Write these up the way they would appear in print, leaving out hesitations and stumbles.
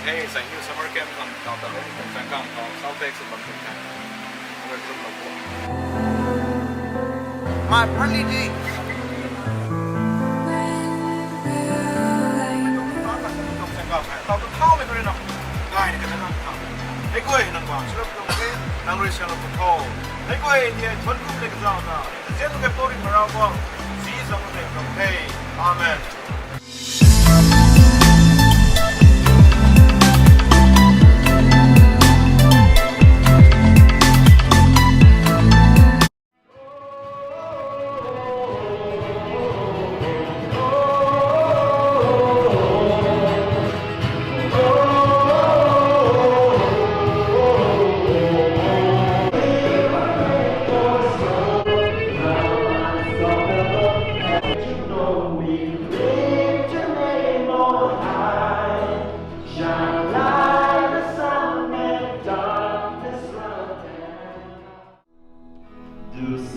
hey sang như summer camp kan kau tak boleh kan kau South Ex sebab tu kan. Mereka tu nak buat. My holiday. Kau tu tahu mereka nak gaya ni kan nak tahu. Ekoi nak buat, sebab tu mereka nak risau nak tahu. Ekoi ni tuan tu mereka tahu na. Jadi tu mereka pori merawat. See something from hey, amen.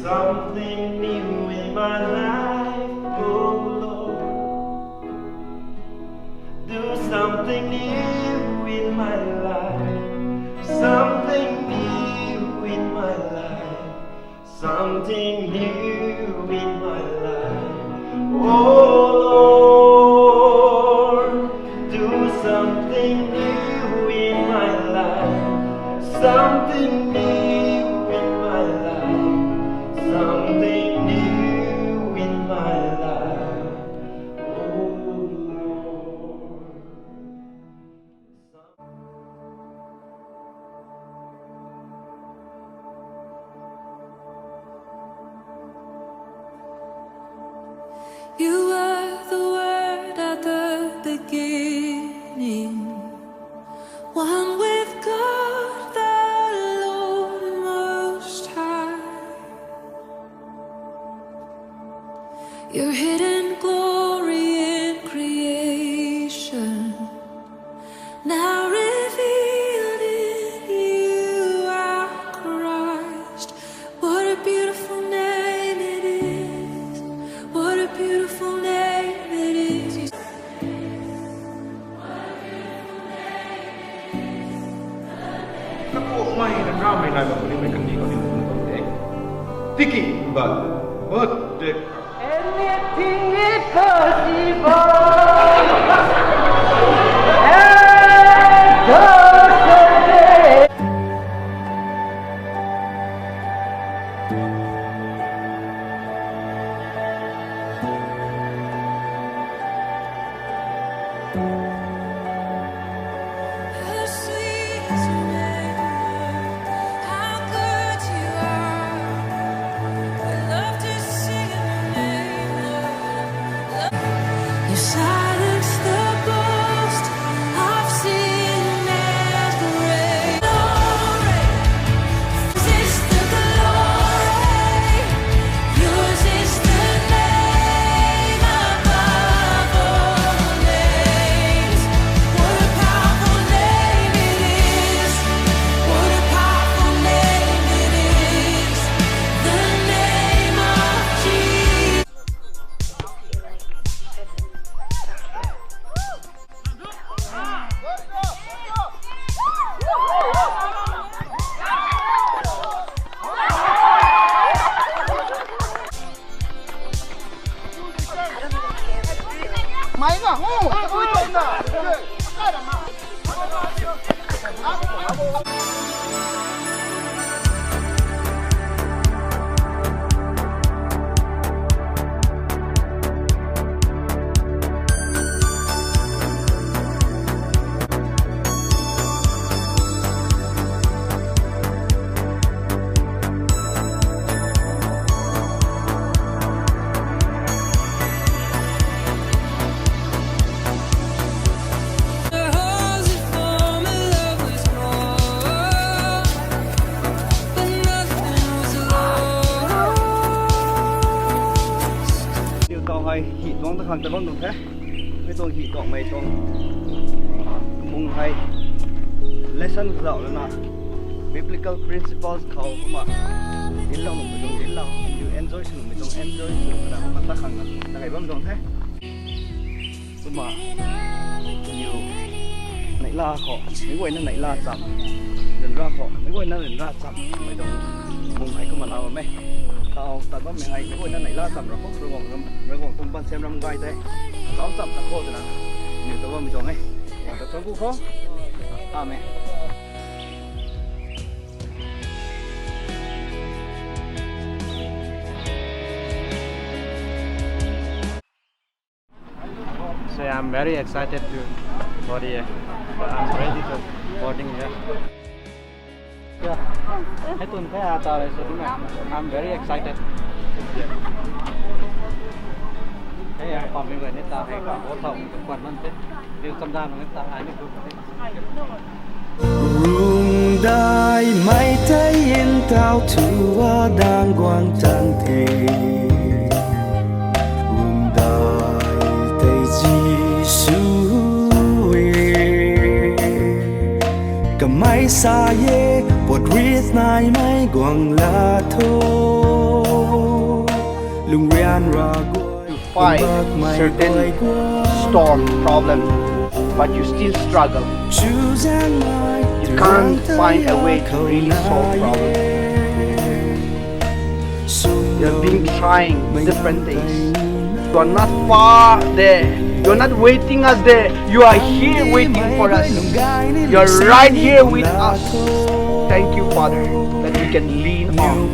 Something new in my life, oh Lord. Do something new in my life. Something new in my life. Something new in my life, oh Lord. Do something new in my life. Something new in my life. Something new in my life, oh Lord. You were the word at the beginning, one with God the Lord Most High. Your hidden glory in creation, now revealed in you, our Christ. What a beautiful name it is. What a beautiful name it is. Aku mai dan ramai nak boleh mereka ni kau ni boleh. Tiki, but what the Anything is possible. How sweet is your name, how good you are. We love to sing your name, Lord. You silence the boast of sin and grave. Yours is the glory, yours is the name above all names. What a powerful name it is. What a powerful name it is. The name of Jesus. Mày ngả ngu, tôi tên là cái là mà. Hỉ toang ta khang ta lon dong theไม่ตรงหีตองไม่ตรงมุงให้ lesson เราแล้วนะ biblical principles เขาก็มาอินเราไม่ตรงอินเรา you enjoy สนุกไม่ตรง enjoy สนุกนะมันตะขังนะแต่ไงบ้างตรงแท้ก็มา you nãy la họ mấy quay nó nãy la chậm đừng ra họ mấy quay nó đừng ra chậm mấy đồng mùng hay có mà lao mà mấy tao tao bắt mày hay mấy quay nó nãy la chậm rồi không rồi còn tung ban xem năm gai thế tao chậm tao khô rồi nè nhiều tao bắt mày đồng ấy tao cho cú khó mẹ So I'm very excited for the. I'm ready to boarding here. Yeah, I don't care at all. I'm very excited. Hey, I'm coming with it. I'm going to go to the điều tâm đàn của ta ai được Rung đai mây thấy yên tao thua đang quang trăng thề Rung đai thấy gì suy cầm máy xa ye bột riết nai máy quang là thô lung rian ra fight certain storm problems, but you still struggle. You can't find a way to really solve problems. You've been trying different things. You are not far there. You are not waiting us there. You are here waiting for us. You are right here with us. Thank you, Father, that we can lean on.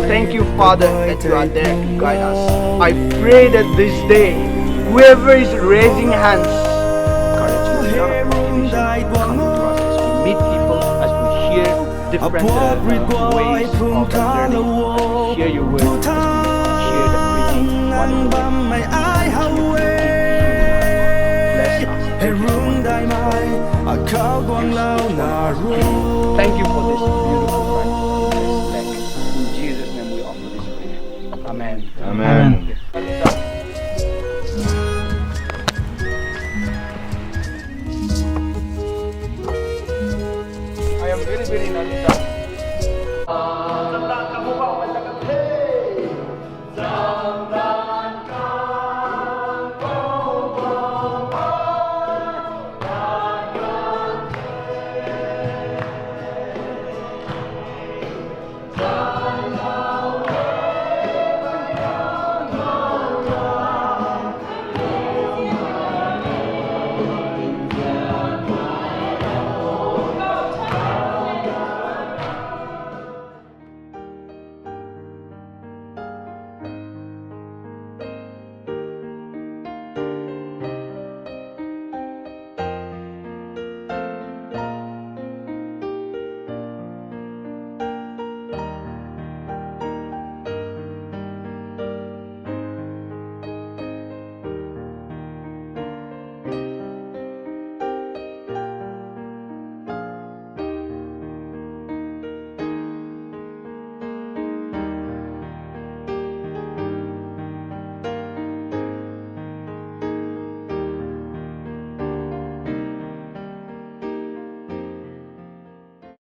Thank you, Father, that you are there to guide us. I pray that this day, whoever is raising hands, encourage you, not motivation, come to us as we meet people, as we hear different ways of learning, hear your word, as we hear the preaching, whatever way. Bless us.